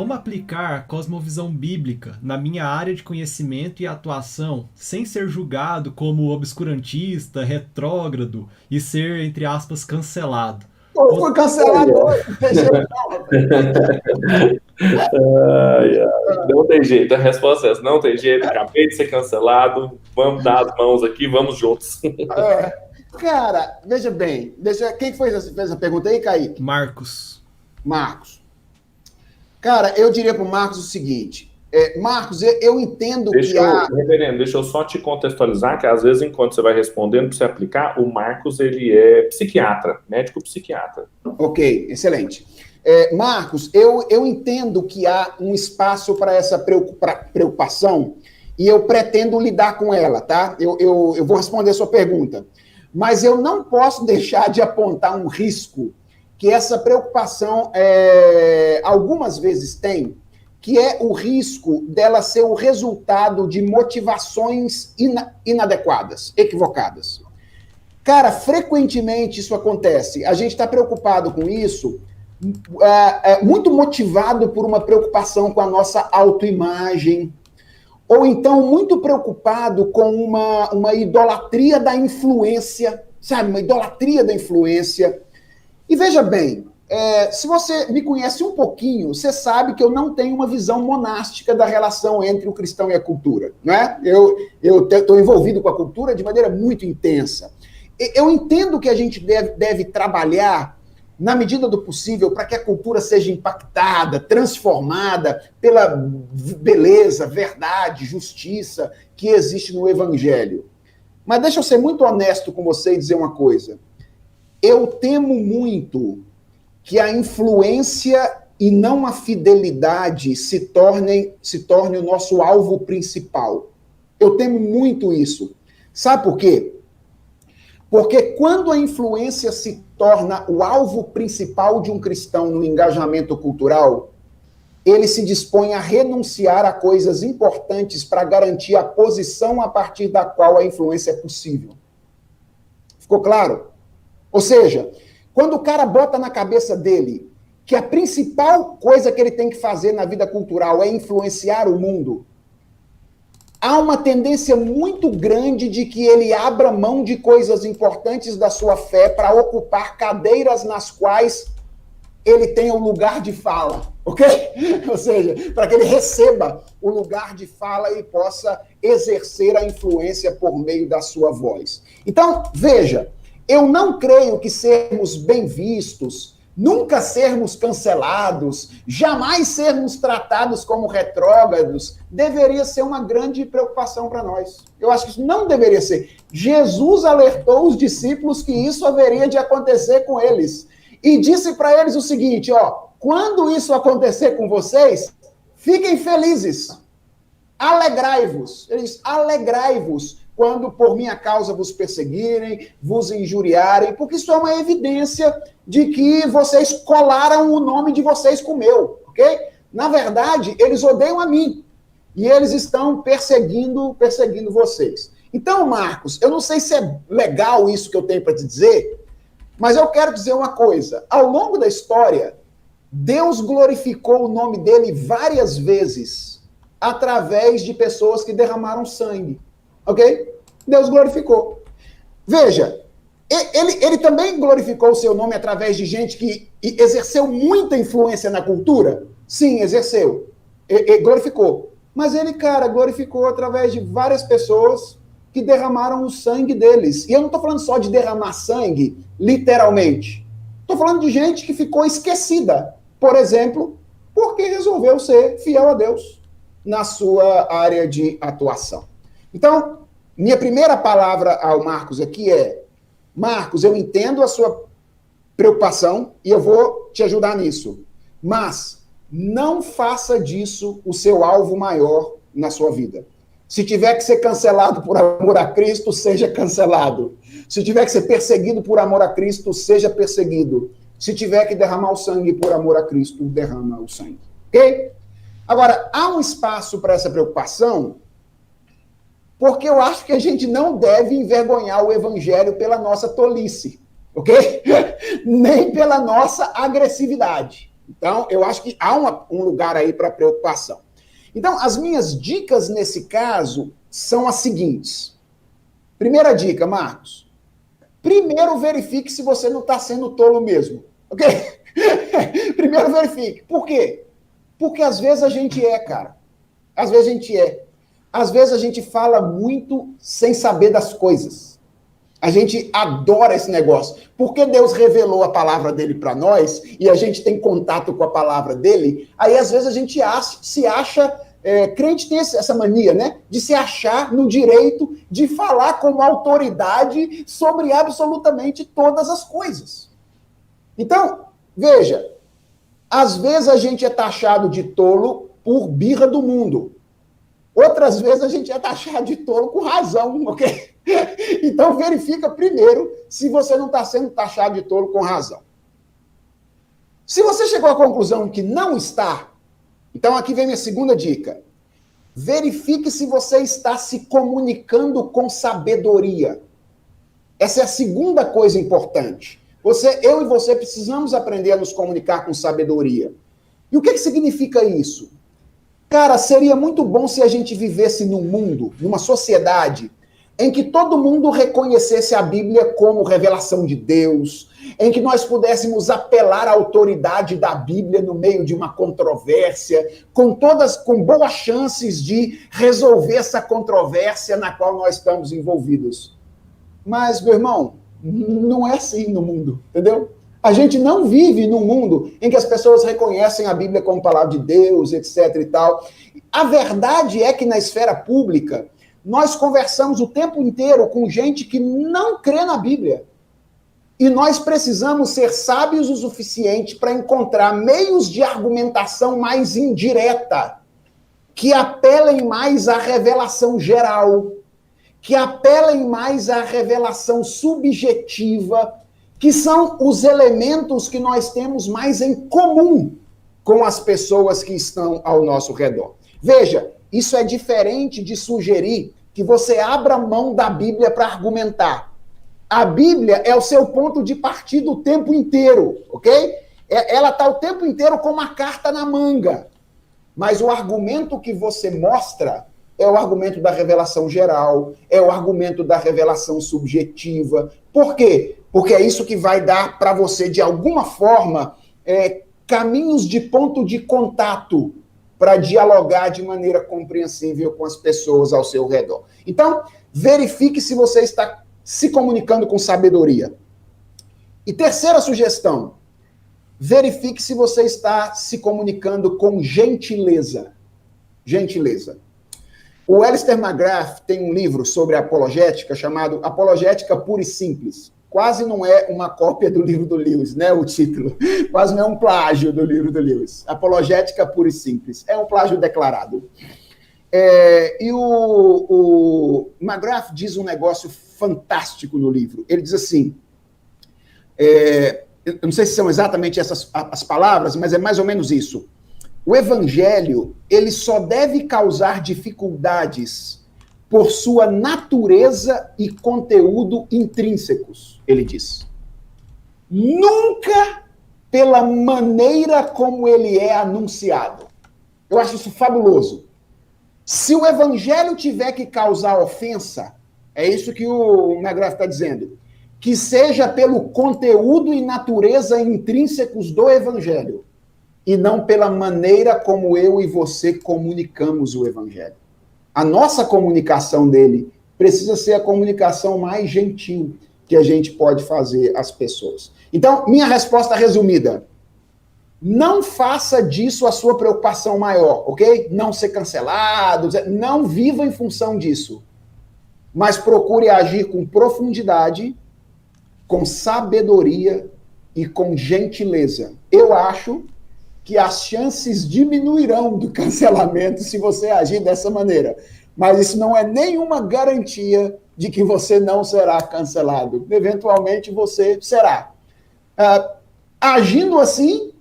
como aplicar a cosmovisão bíblica na minha área de conhecimento e atuação sem ser julgado como obscurantista, retrógrado e ser, entre aspas, cancelado? Pô, Ou foi cancelado hoje, não tem jeito não, rapaz. Ai, ai, não tem jeito, a resposta é essa, não tem jeito, acabei de ser cancelado, vamos dar as mãos aqui, vamos juntos. Cara, veja bem, quem fez a pergunta aí, Kaique? Marcos. Marcos. Cara, eu diria para o Marcos o seguinte, Marcos, eu entendo que Reverendo, deixa eu só te contextualizar, que às vezes, enquanto você vai respondendo, para você aplicar, o Marcos, ele é psiquiatra, médico psiquiatra. Ok, excelente. Marcos, eu entendo que há um espaço para essa preocupação e eu pretendo lidar com ela, tá? Eu vou responder a sua pergunta. Mas eu não posso deixar de apontar um risco que essa preocupação algumas vezes tem, que é o risco dela ser o resultado de motivações inadequadas, equivocadas. Cara, frequentemente isso acontece. A gente está preocupado com isso, muito motivado por uma preocupação com a nossa autoimagem, ou então muito preocupado com uma idolatria da influência, sabe? Uma idolatria da influência. E veja bem, se você me conhece um pouquinho, você sabe que eu não tenho uma visão monástica da relação entre o cristão e a cultura, não é? Eu estou envolvido com a cultura de maneira muito intensa. Eu entendo que a gente deve trabalhar na medida do possível, para que a cultura seja impactada, transformada pela beleza, verdade, justiça que existe no Evangelho. Mas deixa eu ser muito honesto com você e dizer uma coisa. Eu temo muito que a influência e não a fidelidade se torne o nosso alvo principal. Eu temo muito isso. Sabe por quê? Porque quando a influência se torna o alvo principal de um cristão no engajamento cultural, ele se dispõe a renunciar a coisas importantes para garantir a posição a partir da qual a influência é possível. Ficou claro? Ou seja, quando o cara bota na cabeça dele que a principal coisa que ele tem que fazer na vida cultural é influenciar o mundo, há uma tendência muito grande de que ele abra mão de coisas importantes da sua fé para ocupar cadeiras nas quais ele tenha um lugar de fala, ok? Ou seja, para que ele receba o lugar de fala e possa exercer a influência por meio da sua voz. Então, veja, eu não creio que sermos bem vistos, nunca sermos cancelados, jamais sermos tratados como retrógrados, deveria ser uma grande preocupação para nós. Eu acho que isso não deveria ser. Jesus alertou os discípulos que isso haveria de acontecer com eles. E disse para eles o seguinte, quando isso acontecer com vocês, fiquem felizes, alegrai-vos. Ele diz, alegrai-vos quando por minha causa vos perseguirem, vos injuriarem, porque isso é uma evidência de que vocês colaram o nome de vocês com o meu, ok? Na verdade, eles odeiam a mim, e eles estão perseguindo vocês. Então, Marcos, eu não sei se é legal isso que eu tenho para te dizer, mas eu quero dizer uma coisa. Ao longo da história, Deus glorificou o nome dele várias vezes através de pessoas que derramaram sangue. Ok? Deus glorificou. Veja, ele também glorificou o seu nome através de gente que exerceu muita influência na cultura? Sim, exerceu. Glorificou. Mas ele, cara, glorificou através de várias pessoas que derramaram o sangue deles. E eu não estou falando só de derramar sangue, literalmente. Estou falando de gente que ficou esquecida, por exemplo, porque resolveu ser fiel a Deus na sua área de atuação. Então, minha primeira palavra ao Marcos aqui é, Marcos, eu entendo a sua preocupação e eu vou te ajudar nisso, mas não faça disso o seu alvo maior na sua vida. Se tiver que ser cancelado por amor a Cristo, seja cancelado. Se tiver que ser perseguido por amor a Cristo, seja perseguido. Se tiver que derramar o sangue por amor a Cristo, derrama o sangue. Ok? Agora, há um espaço para essa preocupação, porque eu acho que a gente não deve envergonhar o evangelho pela nossa tolice, ok? Nem pela nossa agressividade. Então, eu acho que há um lugar aí para preocupação. Então, as minhas dicas nesse caso são as seguintes. Primeira dica, Marcos. Primeiro verifique se você não está sendo tolo mesmo. Ok? Primeiro verifique. Por quê? Porque às vezes a gente é, cara. Às vezes a gente é. Às vezes a gente fala muito sem saber das coisas. A gente adora esse negócio. Porque Deus revelou a palavra dele para nós e a gente tem contato com a palavra dele, aí às vezes a gente se acha... crente tem essa mania, né? De se achar no direito de falar como autoridade sobre absolutamente todas as coisas. Então, veja, às vezes a gente é taxado de tolo por birra do mundo. Outras vezes a gente é taxado de tolo com razão, ok? Então verifica primeiro se você não está sendo taxado de tolo com razão. Se você chegou à conclusão que não está, então aqui vem minha segunda dica. Verifique se você está se comunicando com sabedoria. Essa é a segunda coisa importante. Eu e você precisamos aprender a nos comunicar com sabedoria. E o que significa isso? Cara, seria muito bom se a gente vivesse num mundo, numa sociedade, em que todo mundo reconhecesse a Bíblia como revelação de Deus, em que nós pudéssemos apelar à autoridade da Bíblia no meio de uma controvérsia, com boas chances de resolver essa controvérsia na qual nós estamos envolvidos. Mas, meu irmão, não é assim no mundo, entendeu? A gente não vive num mundo em que as pessoas reconhecem a Bíblia como palavra de Deus, etc. e tal. A verdade é que na esfera pública, nós conversamos o tempo inteiro com gente que não crê na Bíblia. E nós precisamos ser sábios o suficiente para encontrar meios de argumentação mais indireta, que apelem mais à revelação geral, que apelem mais à revelação subjetiva, que são os elementos que nós temos mais em comum com as pessoas que estão ao nosso redor. Veja, isso é diferente de sugerir que você abra mão da Bíblia para argumentar. A Bíblia é o seu ponto de partida o tempo inteiro, ok? Ela está o tempo inteiro com uma carta na manga. Mas o argumento que você mostra é o argumento da revelação geral, é o argumento da revelação subjetiva. Por quê? Porque é isso que vai dar para você, de alguma forma, caminhos de ponto de contato para dialogar de maneira compreensível com as pessoas ao seu redor. Então, verifique se você está se comunicando com sabedoria. E terceira sugestão, verifique se você está se comunicando com gentileza. Gentileza. O Alistair McGrath tem um livro sobre apologética chamado Apologética Pura e Simples. Quase não é uma cópia do livro do Lewis, né, o título. Quase não é um plágio do livro do Lewis. Apologética Pura e Simples. É um plágio declarado. E o McGrath diz um negócio fantástico no livro. Ele diz assim, eu não sei se são exatamente as palavras, mas é mais ou menos isso. O evangelho, ele só deve causar dificuldades por sua natureza e conteúdo intrínsecos, ele diz. Nunca pela maneira como ele é anunciado. Eu acho isso fabuloso. Se o evangelho tiver que causar ofensa, é isso que o McGrath está dizendo, que seja pelo conteúdo e natureza intrínsecos do evangelho, e não pela maneira como eu e você comunicamos o evangelho. A nossa comunicação dele precisa ser a comunicação mais gentil que a gente pode fazer às pessoas. Então, minha resposta resumida, não faça disso a sua preocupação maior, ok? Não ser cancelado, não viva em função disso, mas procure agir com profundidade, com sabedoria e com gentileza. Eu acho que as chances diminuirão do cancelamento se você agir dessa maneira. Mas isso não é nenhuma garantia de que você não será cancelado. Eventualmente você será. Agindo assim,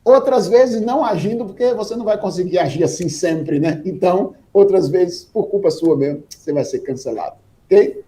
outras vezes não agindo, porque você não vai conseguir agir assim sempre, né? Então, outras vezes, por culpa sua mesmo, você vai ser cancelado. Ok?